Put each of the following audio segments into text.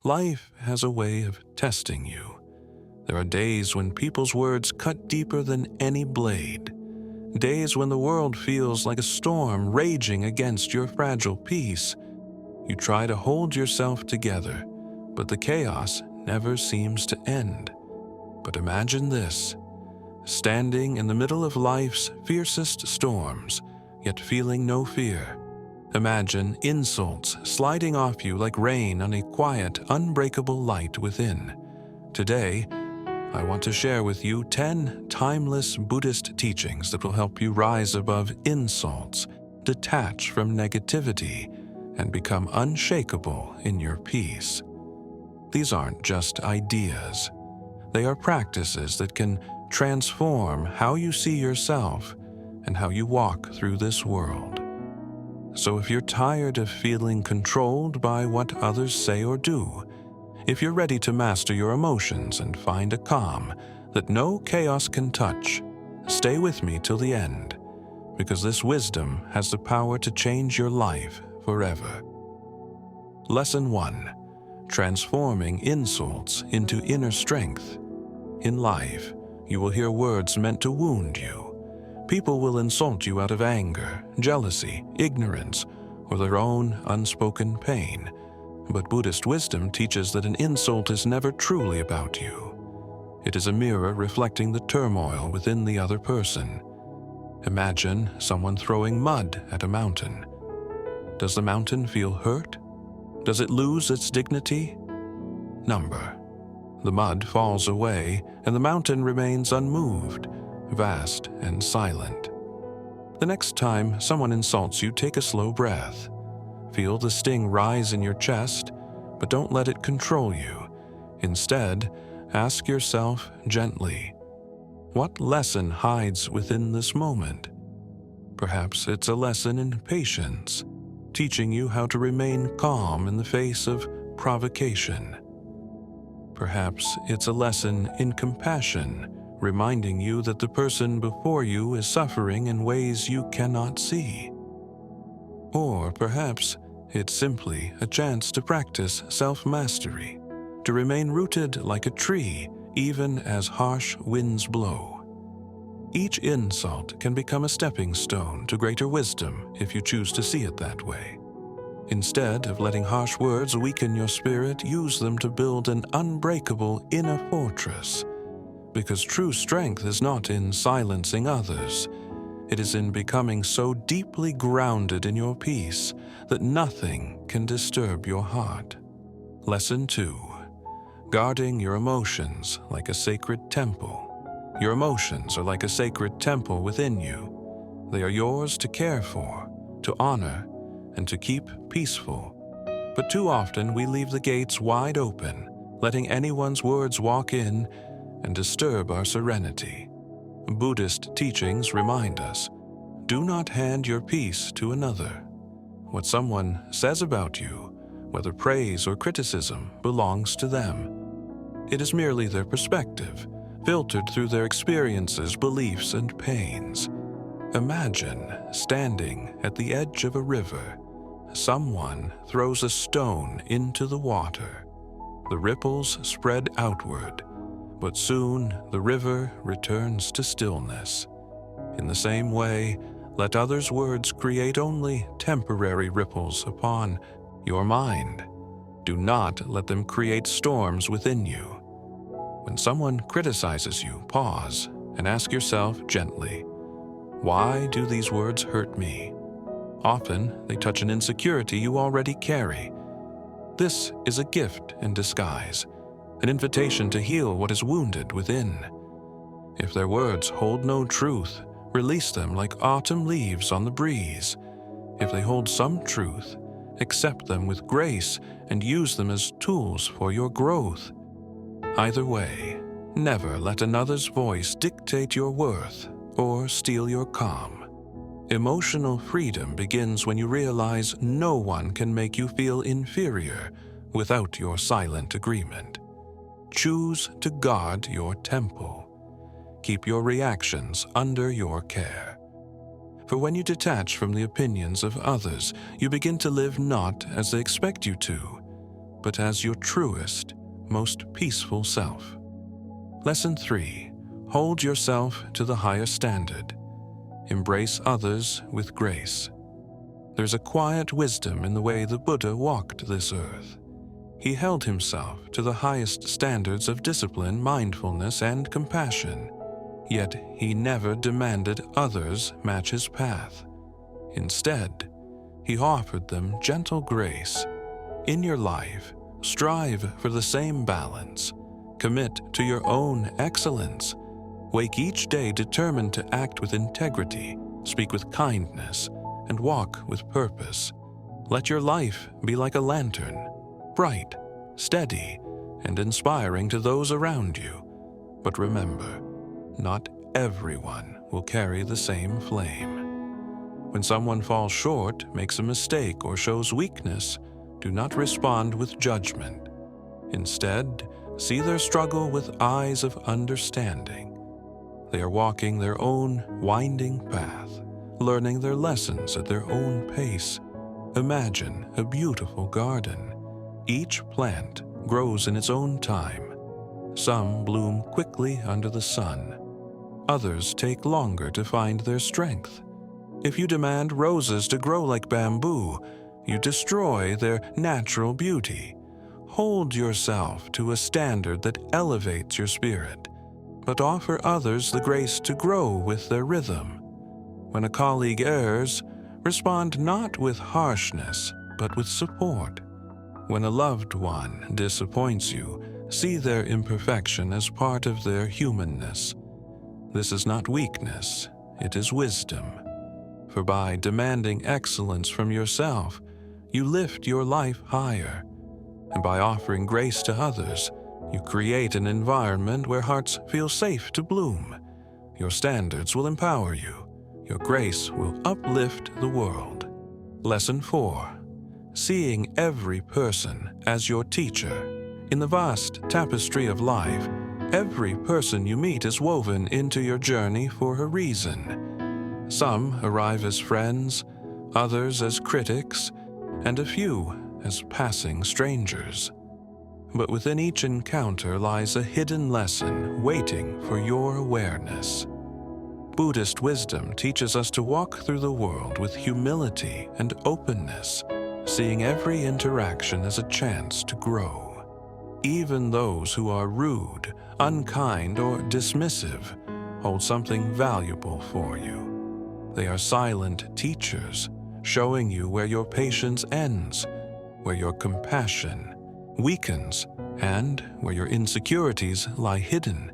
Life has a way of testing you. There are days when people's words cut deeper than any blade. Days when the world feels like a storm raging against your fragile peace. You try to hold yourself together, but the chaos never seems to end. But imagine this: standing in the middle of life's fiercest storms, yet feeling no fear. Imagine insults sliding off you like rain on a quiet, unbreakable light within. Today, I want to share with you 10 timeless Buddhist teachings that will help you rise above insults, detach from negativity, and become unshakable in your peace. These aren't just ideas. They are practices that can transform how you see yourself and how you walk through this world. So if you're tired of feeling controlled by what others say or do, if you're ready to master your emotions and find a calm that no chaos can touch, stay with me till the end, because this wisdom has the power to change your life forever. Lesson 1. Transforming insults into inner strength. In life, you will hear words meant to wound you. People will insult you out of anger, jealousy, ignorance, or their own unspoken pain. But Buddhist wisdom teaches that an insult is never truly about you. It is a mirror reflecting the turmoil within the other person. Imagine someone throwing mud at a mountain. Does the mountain feel hurt? Does it lose its dignity? Number. The mud falls away, and the mountain remains unmoved, vast and silent. The next time someone insults you, take a slow breath. Feel the sting rise in your chest, but don't let it control you. Instead, ask yourself gently, what lesson hides within this moment? Perhaps it's a lesson in patience, teaching you how to remain calm in the face of provocation. Perhaps it's a lesson in compassion, reminding you that the person before you is suffering in ways you cannot see. Or perhaps it's simply a chance to practice self-mastery, to remain rooted like a tree even as harsh winds blow. Each insult can become a stepping stone to greater wisdom if you choose to see it that way. Instead of letting harsh words weaken your spirit, use them to build an unbreakable inner fortress. Because true strength is not in silencing others. It is in becoming so deeply grounded in your peace that nothing can disturb your heart. Lesson 2. Guarding your emotions like a sacred temple. Your emotions are like a sacred temple within you. They are yours to care for, to honor, and to keep peaceful. But too often we leave the gates wide open, letting anyone's words walk in and disturb our serenity. Buddhist teachings remind us, do not hand your peace to another. What someone says about you, whether praise or criticism, belongs to them. It is merely their perspective, filtered through their experiences, beliefs, and pains. Imagine standing at the edge of a river. Someone throws a stone into the water. The ripples spread outward, but soon the river returns to stillness. In the same way, let others' words create only temporary ripples upon your mind. Do not let them create storms within you. When someone criticizes you, pause and ask yourself gently, why do these words hurt me? Often, they touch an insecurity you already carry. This is a gift in disguise, an invitation to heal what is wounded within. If their words hold no truth, release them like autumn leaves on the breeze. If they hold some truth, accept them with grace and use them as tools for your growth. Either way, never let another's voice dictate your worth or steal your calm. Emotional freedom begins when you realize no one can make you feel inferior without your silent agreement. Choose to guard your temple. Keep your reactions under your care. For when you detach from the opinions of others, you begin to live not as they expect you to, but as your truest, most peaceful self. Lesson 3. Hold yourself to the higher standard. Embrace others with grace. There's a quiet wisdom in the way the Buddha walked this earth. He held himself to the highest standards of discipline, mindfulness, and compassion, yet he never demanded others match his path. Instead, he offered them gentle grace. In your life, strive for the same balance. Commit to your own excellence. Wake each day determined to act with integrity, speak with kindness, and walk with purpose. Let your life be like a lantern, bright, steady, and inspiring to those around you. But remember, not everyone will carry the same flame. When someone falls short, makes a mistake, or shows weakness, do not respond with judgment. Instead, see their struggle with eyes of understanding. They are walking their own winding path, learning their lessons at their own pace. Imagine a beautiful garden. Each plant grows in its own time. Some bloom quickly under the sun. Others take longer to find their strength. If you demand roses to grow like bamboo, you destroy their natural beauty. Hold yourself to a standard that elevates your spirit, but offer others the grace to grow with their rhythm. When a colleague errs, respond not with harshness, but with support. When a loved one disappoints you, see their imperfection as part of their humanness. This is not weakness, it is wisdom. For by demanding excellence from yourself, you lift your life higher. And by offering grace to others, you create an environment where hearts feel safe to bloom. Your standards will empower you. Your grace will uplift the world. Lesson 4. Seeing every person as your teacher. In the vast tapestry of life, every person you meet is woven into your journey for a reason. Some arrive as friends, others as critics, and a few as passing strangers. But within each encounter lies a hidden lesson waiting for your awareness. Buddhist wisdom teaches us to walk through the world with humility and openness, seeing every interaction as a chance to grow. Even those who are rude, unkind, or dismissive hold something valuable for you. They are silent teachers, showing you where your patience ends, where your compassion weakens, and where your insecurities lie hidden.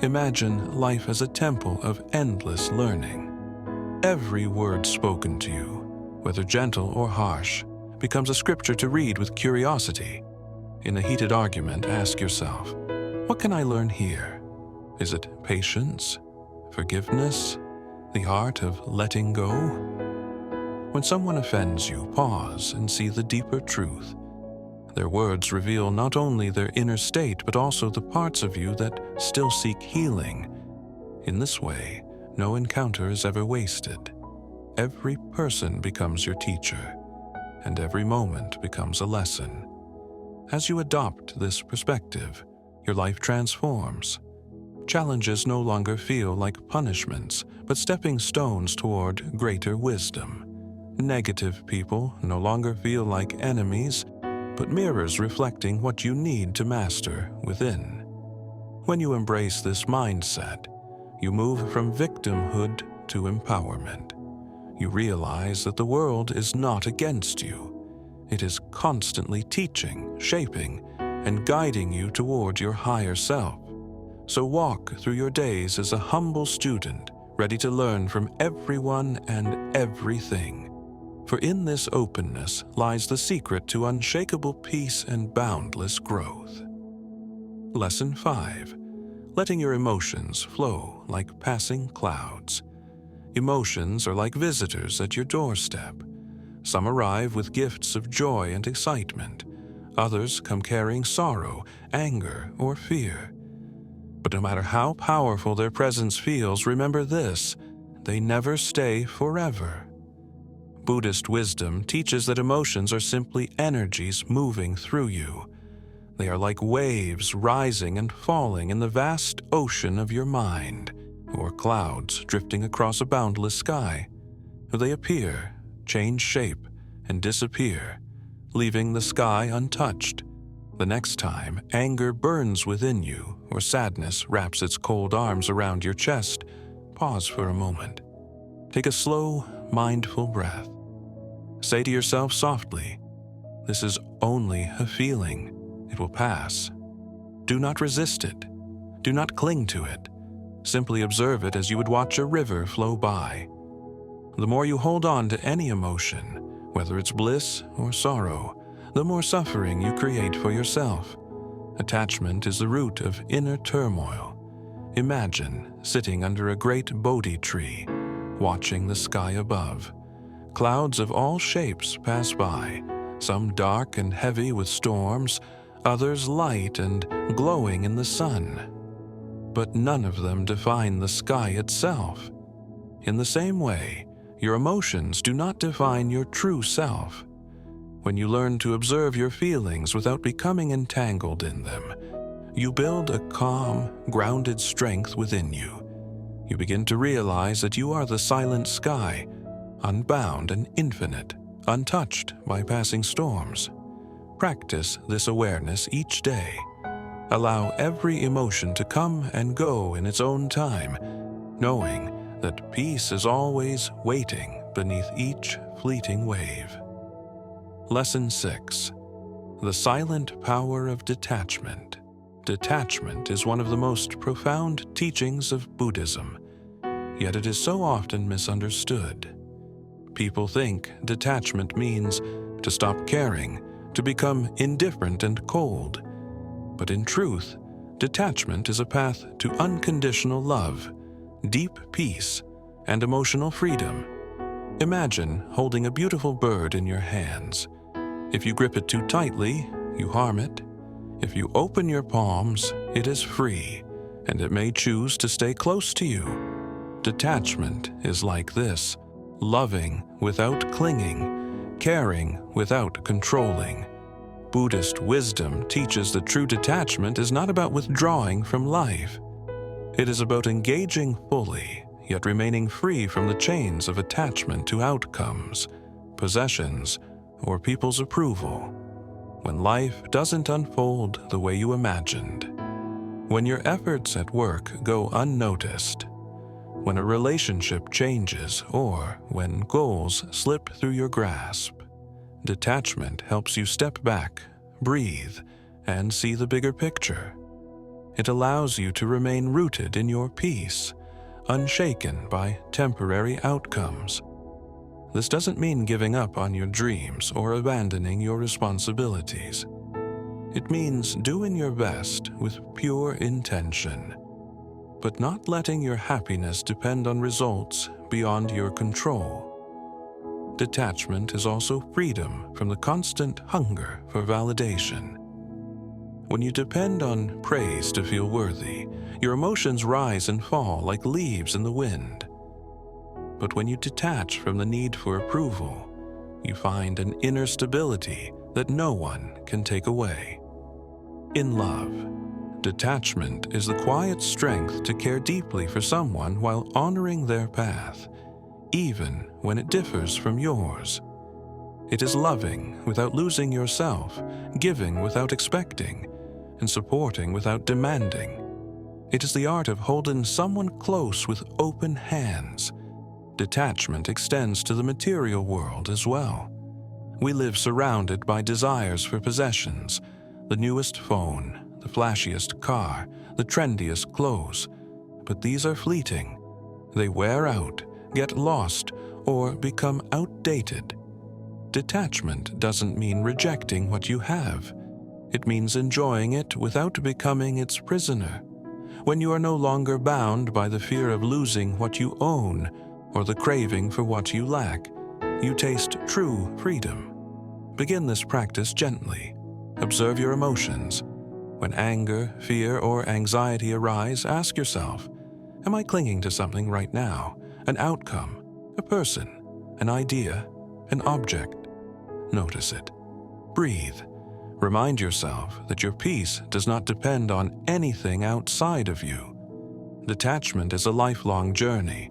Imagine life as a temple of endless learning. Every word spoken to you, whether gentle or harsh, becomes a scripture to read with curiosity. In a heated argument, ask yourself, what can I learn here? Is it patience, forgiveness, the art of letting go? When someone offends you, pause and see the deeper truth. Their words reveal not only their inner state, but also the parts of you that still seek healing. In this way, no encounter is ever wasted. Every person becomes your teacher, and every moment becomes a lesson. As you adopt this perspective, your life transforms. Challenges no longer feel like punishments, but stepping stones toward greater wisdom. Negative people no longer feel like enemies, but mirrors reflecting what you need to master within. When you embrace this mindset, you move from victimhood to empowerment. You realize that the world is not against you. It is constantly teaching, shaping, and guiding you toward your higher self. So walk through your days as a humble student, ready to learn from everyone and everything. For in this openness lies the secret to unshakable peace and boundless growth. Lesson 5. Letting your emotions flow like passing clouds. Emotions are like visitors at your doorstep. Some arrive with gifts of joy and excitement. Others come carrying sorrow, anger, or fear. But no matter how powerful their presence feels, remember this: they never stay forever. Buddhist wisdom teaches that emotions are simply energies moving through you. They are like waves rising and falling in the vast ocean of your mind, or clouds drifting across a boundless sky. They appear, change shape, and disappear, leaving the sky untouched. The next time anger burns within you, or sadness wraps its cold arms around your chest, pause for a moment. Take a slow, mindful breath. Say to yourself softly, "This is only a feeling. It will pass." Do not resist it. Do not cling to it. Simply observe it as you would watch a river flow by. The more you hold on to any emotion, whether it's bliss or sorrow, the more suffering you create for yourself. Attachment is the root of inner turmoil. Imagine sitting under a great Bodhi tree, watching the sky above. Clouds of all shapes pass by, some dark and heavy with storms, others light and glowing in the sun. But none of them define the sky itself. In the same way, your emotions do not define your true self. When you learn to observe your feelings without becoming entangled in them, you build a calm, grounded strength within you. You begin to realize that you are the silent sky, unbound and infinite, untouched by passing storms. Practice this awareness each day. Allow every emotion to come and go in its own time, knowing that peace is always waiting beneath each fleeting wave. Lesson 6. The silent power of detachment. Detachment is one of the most profound teachings of Buddhism, yet it is so often misunderstood. People think detachment means to stop caring, to become indifferent and cold. But in truth, detachment is a path to unconditional love, deep peace, and emotional freedom. Imagine holding a beautiful bird in your hands. If you grip it too tightly, you harm it. If you open your palms, it is free, and it may choose to stay close to you. Detachment is like this: loving without clinging, caring without controlling. Buddhist wisdom teaches that true detachment is not about withdrawing from life. It is about engaging fully, yet remaining free from the chains of attachment to outcomes, possessions, or people's approval. When life doesn't unfold the way you imagined, when your efforts at work go unnoticed, when a relationship changes, or when goals slip through your grasp, detachment helps you step back, breathe, and see the bigger picture. It allows you to remain rooted in your peace, unshaken by temporary outcomes. This doesn't mean giving up on your dreams or abandoning your responsibilities. It means doing your best with pure intention, but not letting your happiness depend on results beyond your control. Detachment is also freedom from the constant hunger for validation. When you depend on praise to feel worthy, your emotions rise and fall like leaves in the wind. But when you detach from the need for approval, you find an inner stability that no one can take away. In love, detachment is the quiet strength to care deeply for someone while honoring their path, even when it differs from yours. It is loving without losing yourself, giving without expecting, and supporting without demanding. It is the art of holding someone close with open hands. Detachment extends to the material world as well. We live surrounded by desires for possessions, the newest phone, the flashiest car, the trendiest clothes. But these are fleeting. They wear out, get lost, or become outdated. Detachment doesn't mean rejecting what you have. It means enjoying it without becoming its prisoner. When you are no longer bound by the fear of losing what you own or the craving for what you lack, you taste true freedom. Begin this practice gently. Observe your emotions. When anger, fear, or anxiety arise, ask yourself, am I clinging to something right now? An outcome, a person, an idea? an object. Notice it. Breathe. Remind yourself that your peace does not depend on anything outside of you. Detachment is a lifelong journey.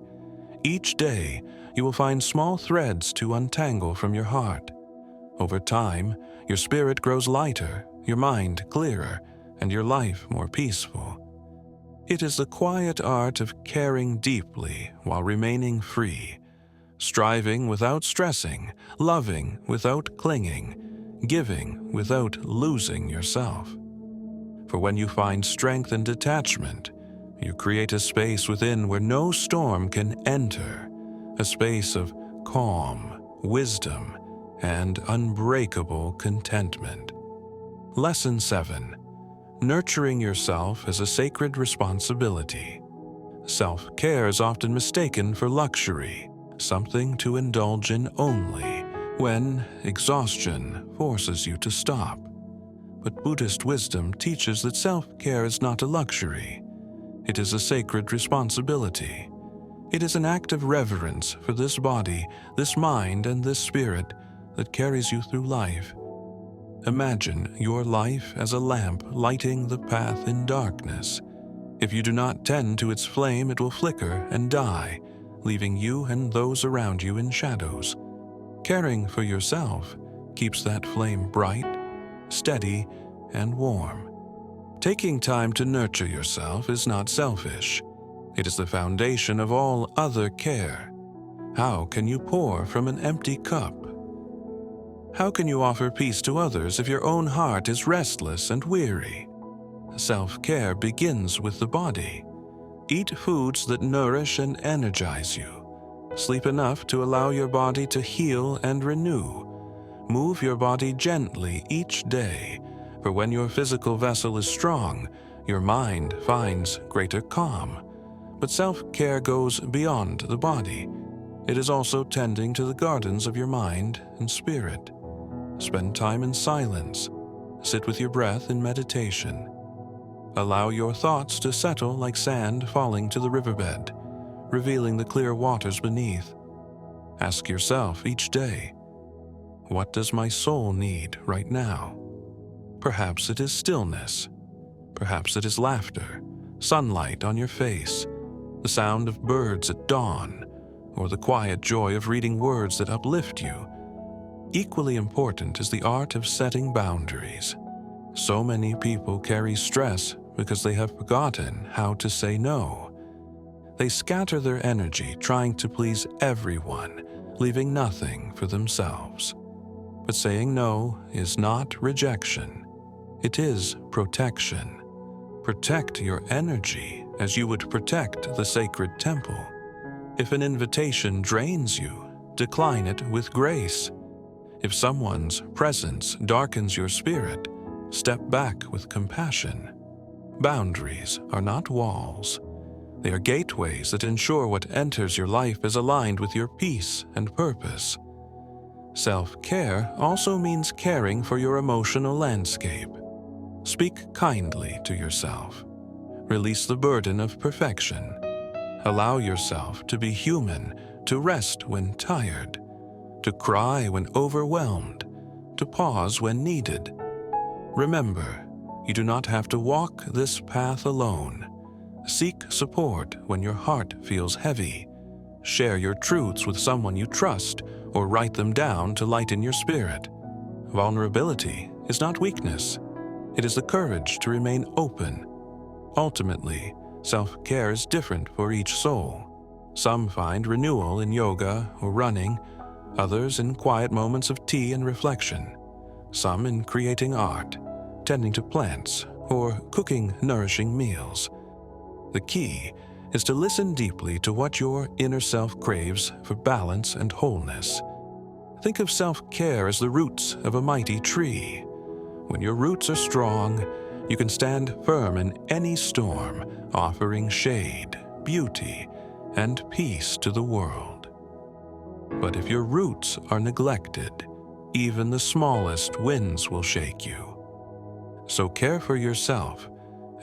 Each day, you will find small threads to untangle from your heart. Over time, your spirit grows lighter, your mind clearer, and your life more peaceful. It is the quiet art of caring deeply while remaining free, striving without stressing, loving without clinging, giving without losing yourself. For when you find strength in detachment, you create a space within where no storm can enter, a space of calm, wisdom, and unbreakable contentment. Lesson 7. Nurturing yourself is a sacred responsibility. Self-care is often mistaken for luxury, something to indulge in only when exhaustion forces you to stop. But Buddhist wisdom teaches that self-care is not a luxury. It is a sacred responsibility. It is an act of reverence for this body, this mind, and this spirit that carries you through life. Imagine your life as a lamp lighting the path in darkness. If you do not tend to its flame, it will flicker and die, leaving you and those around you in shadows. Caring for yourself keeps that flame bright, steady, and warm. Taking time to nurture yourself is not selfish. It is the foundation of all other care. How can you pour from an empty cup? How can you offer peace to others if your own heart is restless and weary? Self-care begins with the body. Eat foods that nourish and energize you. Sleep enough to allow your body to heal and renew. Move your body gently each day, for when your physical vessel is strong, your mind finds greater calm. But self-care goes beyond the body. It is also tending to the gardens of your mind and spirit. Spend time in silence. Sit with your breath in meditation. Allow your thoughts to settle like sand falling to the riverbed, revealing the clear waters beneath. Ask yourself each day, what does my soul need right now? Perhaps it is stillness. Perhaps it is laughter, sunlight on your face, the sound of birds at dawn, or the quiet joy of reading words that uplift you. Equally important is the art of setting boundaries. So many people carry stress because they have forgotten how to say no. They scatter their energy trying to please everyone, leaving nothing for themselves. But saying no is not rejection. It is protection. Protect your energy as you would protect the sacred temple. If an invitation drains you, decline it with grace. If someone's presence darkens your spirit, step back with compassion. Boundaries are not walls. They are gateways that ensure what enters your life is aligned with your peace and purpose. Self-care also means caring for your emotional landscape. Speak kindly to yourself. Release the burden of perfection. Allow yourself to be human, to rest when tired, to cry when overwhelmed, to pause when needed. Remember, you do not have to walk this path alone. Seek support when your heart feels heavy. Share your truths with someone you trust, or write them down to lighten your spirit. Vulnerability is not weakness. It is the courage to remain open. Ultimately, self-care is different for each soul. Some find renewal in yoga or running, others in quiet moments of tea and reflection, some in creating art, tending to plants, or cooking nourishing meals. The key is to listen deeply to what your inner self craves for balance and wholeness. Think of self-care as the roots of a mighty tree. When your roots are strong, you can stand firm in any storm, offering shade, beauty, and peace to the world. But if your roots are neglected, even the smallest winds will shake you. So care for yourself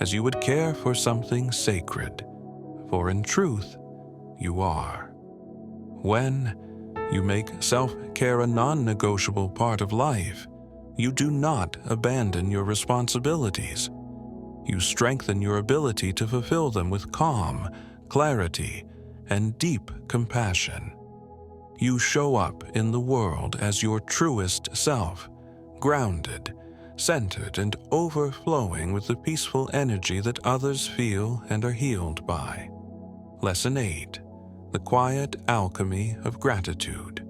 as you would care for something sacred, for in truth, you are. When You make self-care a non-negotiable part of life. You do not abandon your responsibilities. You strengthen your ability to fulfill them with calm, clarity, and deep compassion. You show up in the world as your truest self, grounded, centered, and overflowing with the peaceful energy that others feel and are healed by. Lesson 8. The Quiet Alchemy of Gratitude.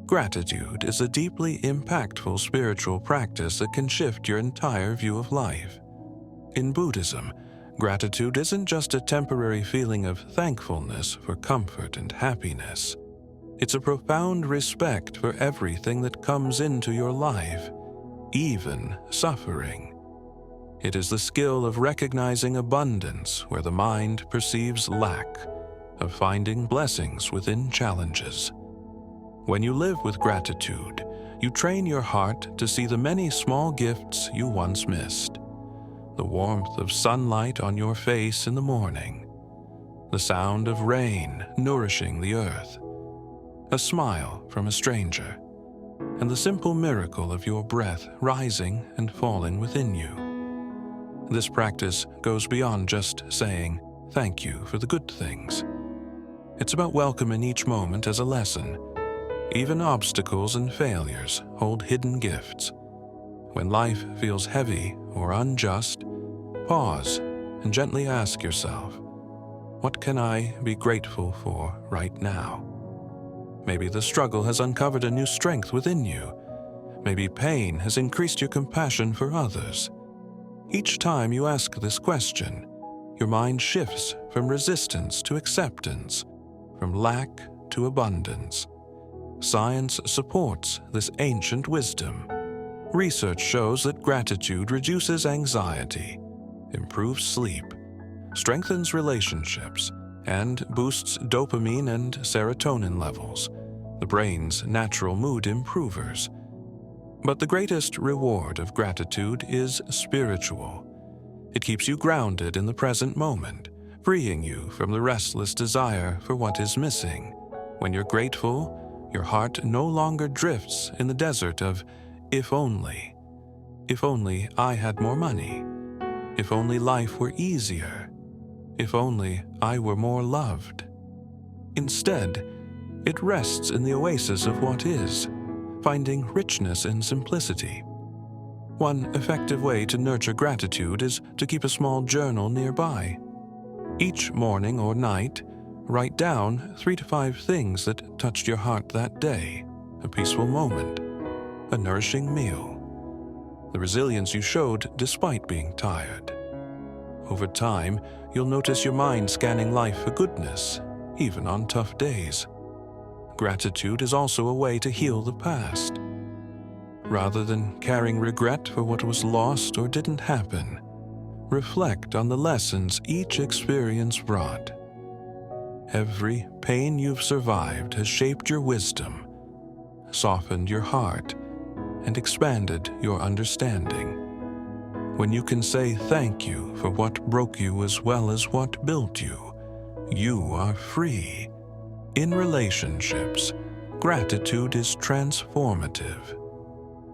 Gratitude is a deeply impactful spiritual practice that can shift your entire view of life. In Buddhism, gratitude isn't just a temporary feeling of thankfulness for comfort and happiness. It's a profound respect for everything that comes into your life, even suffering. It is the skill of recognizing abundance where the mind perceives lack, of finding blessings within challenges. When you live with gratitude, you train your heart to see the many small gifts you once missed. The warmth of sunlight on your face in the morning, the sound of rain nourishing the earth, a smile from a stranger, and the simple miracle of your breath rising and falling within you. This practice goes beyond just saying thank you for the good things. It's about welcoming each moment as a lesson. Even obstacles and failures hold hidden gifts. When life feels heavy or unjust, pause and gently ask yourself, what can I be grateful for right now? Maybe the struggle has uncovered a new strength within you. Maybe pain has increased your compassion for others. Each time you ask this question, your mind shifts from resistance to acceptance, from lack to abundance. Science supports this ancient wisdom. Research shows that gratitude reduces anxiety, improves sleep, strengthens relationships, and boosts dopamine and serotonin levels, the brain's natural mood improvers. But the greatest reward of gratitude is spiritual. It keeps you grounded in the present moment, freeing you from the restless desire for what is missing. When you're grateful, your heart no longer drifts in the desert of if only. If only I had more money. If only life were easier. If only I were more loved. Instead, it rests in the oasis of what is, finding richness in simplicity. One effective way to nurture gratitude is to keep a small journal nearby. Each morning or night, write down 3 to 5 things that touched your heart that day, a peaceful moment, a nourishing meal, the resilience you showed despite being tired. Over time, you'll notice your mind scanning life for goodness, even on tough days. Gratitude is also a way to heal the past. Rather than carrying regret for what was lost or didn't happen, reflect on the lessons each experience brought. Every pain you've survived has shaped your wisdom, softened your heart, and expanded your understanding. When you can say thank you for what broke you as well as what built you, you are free. In relationships, gratitude is transformative.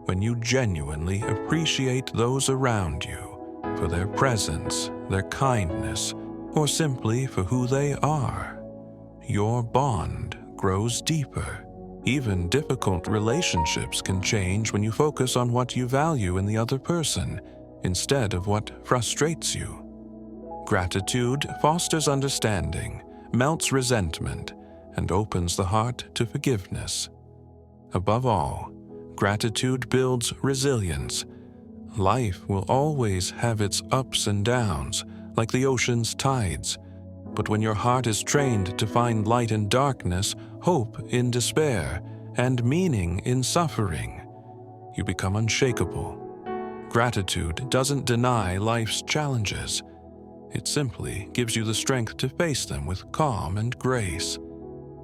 When you genuinely appreciate those around you for their presence, their kindness, or simply for who they are, your bond grows deeper. Even difficult relationships can change when you focus on what you value in the other person instead of what frustrates you. Gratitude fosters understanding, melts resentment, and opens the heart to forgiveness. Above all, gratitude builds resilience. Life will always have its ups and downs, like the ocean's tides. But when your heart is trained to find light in darkness, hope in despair, and meaning in suffering, you become unshakable. Gratitude doesn't deny life's challenges. It simply gives you the strength to face them with calm and grace.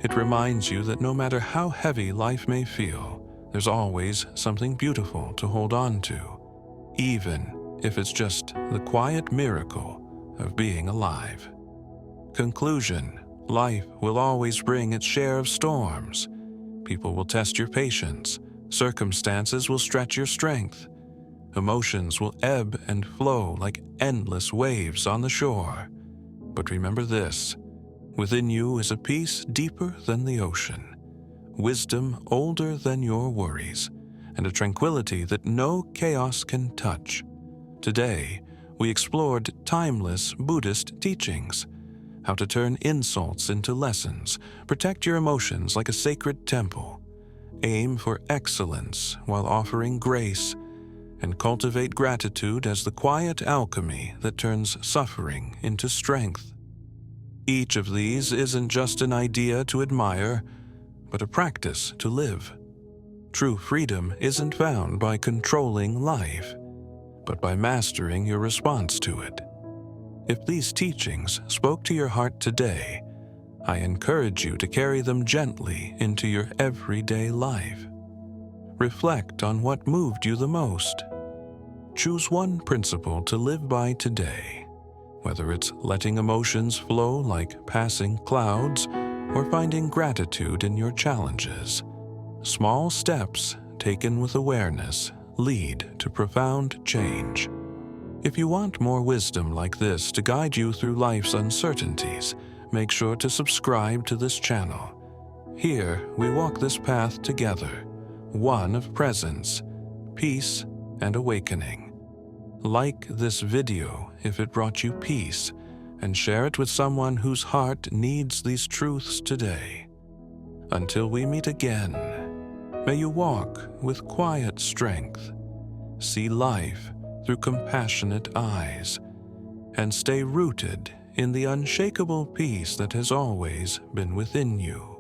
It reminds you that no matter how heavy life may feel, there's always something beautiful to hold on to, even if it's just the quiet miracle of being alive. Conclusion: life will always bring its share of storms. People will test your patience. Circumstances will stretch your strength. Emotions will ebb and flow like endless waves on the shore. But remember this: within you is a peace deeper than the ocean, wisdom older than your worries, and a tranquility that no chaos can touch. Today, we explored timeless Buddhist teachings, how to turn insults into lessons, protect your emotions like a sacred temple, aim for excellence while offering grace, and cultivate gratitude as the quiet alchemy that turns suffering into strength. Each of these isn't just an idea to admire, but a practice to live. True freedom isn't found by controlling life, but by mastering your response to it. If these teachings spoke to your heart today, I encourage you to carry them gently into your everyday life. Reflect on what moved you the most. Choose one principle to live by today, whether it's letting emotions flow like passing clouds or finding gratitude in your challenges. Small steps taken with awareness lead to profound change. If you want more wisdom like this to guide you through life's uncertainties, make sure to subscribe to this channel. Here, we walk this path together, one of presence, peace, and awakening. Like this video if it brought you peace, and share it with someone whose heart needs these truths today. Until we meet again, may you walk with quiet strength, see life through compassionate eyes, and stay rooted in the unshakable peace that has always been within you.